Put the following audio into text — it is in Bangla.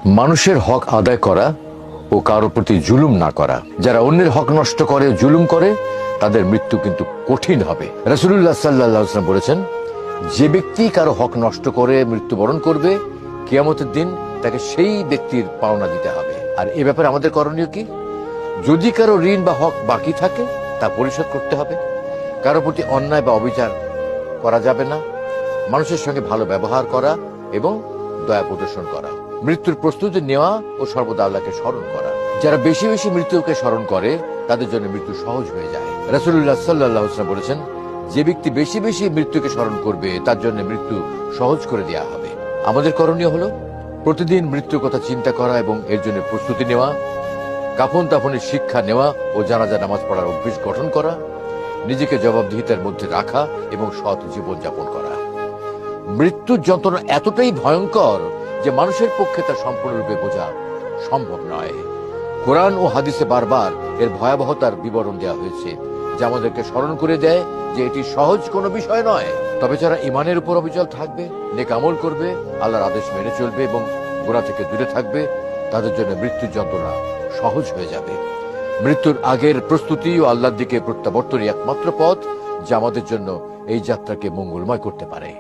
মানুষের হক আদায় করা ও কারো প্রতি জুলুম না করা। যারা অন্যের হক নষ্ট করে, জুলুম করে, তাদের মৃত্যু কিন্তু কঠিন হবে। রাসূলুল্লাহ সাল্লাল্লাহু আলাইহি ওয়াসাল্লাম বলেছেন, যে ব্যক্তি কারো হক নষ্ট করে মৃত্যুবরণ করবে, কিয়ামতের দিন তাকে সেই ব্যক্তির পাওনা দিতে হবে। আর এ ব্যাপারে আমাদের করণীয় কি? যদি কারো ঋণ বা হক বাকি থাকে, তা পরিশোধ করতে হবে। কারো প্রতি অন্যায় বা অবিচার করা যাবে না। মানুষের সঙ্গে ভালো ব্যবহার করা এবং দয়া প্রদর্শন করা। মৃত্যুর প্রস্তুতি নেওয়া ও সর্বদা আল্লাহকে স্মরণ করা। যারা বেশি বেশি মৃত্যুকে স্মরণ করে, তাদের জন্য মৃত্যু সহজ হয়ে যায়। রাসূলুল্লাহ সাল্লাল্লাহু আলাইহি ওয়াসাল্লাম বলেছেন, যে ব্যক্তি বেশি বেশি মৃত্যুকে স্মরণ করবে, তার জন্য মৃত্যু সহজ করে দেওয়া হবে। আমাদের করণীয় হলো প্রতিদিন মৃত্যুর কথা চিন্তা করা এবং এর জন্য প্রস্তুতি নেওয়া, কাফন দাফনের শিক্ষা নেওয়া ও জানাজা নামাজ পড়ার অভ্যাস গঠন করা, নিজেকে জবাবদিহিতার মধ্যে রাখা এবং সৎ জীবন যাপন করা। মৃত্যুর যন্ত্রণা এতটাই ভয়ঙ্কর যে মানুষের পক্ষে তা সম্পূর্ণরূপে বোঝা সম্ভব নয়। কোরআন ও হাদিসে বারবার এর ভয়াবহতার বিবরণ দেওয়া হয়েছে, যা আমাদেরকে স্মরণ করে দেয় যে এটি সহজ কোনো বিষয় নয়। তবে যারা ঈমানের উপর অবিচল থাকবে, নেক আমল করবে, আল্লাহর আদেশ মেনে চলবে এবং গুনাহ থেকে দূরে থাকবে, তাদের জন্য মৃত্যুর যন্ত্রণা সহজ হয়ে যাবে। মৃত্যুর আগের প্রস্তুতি ও আল্লাহর দিকে প্রত্যাবর্তনই একমাত্র পথ, যা আমাদের জন্য এই যাত্রাকে মঙ্গলময় করতে পারে।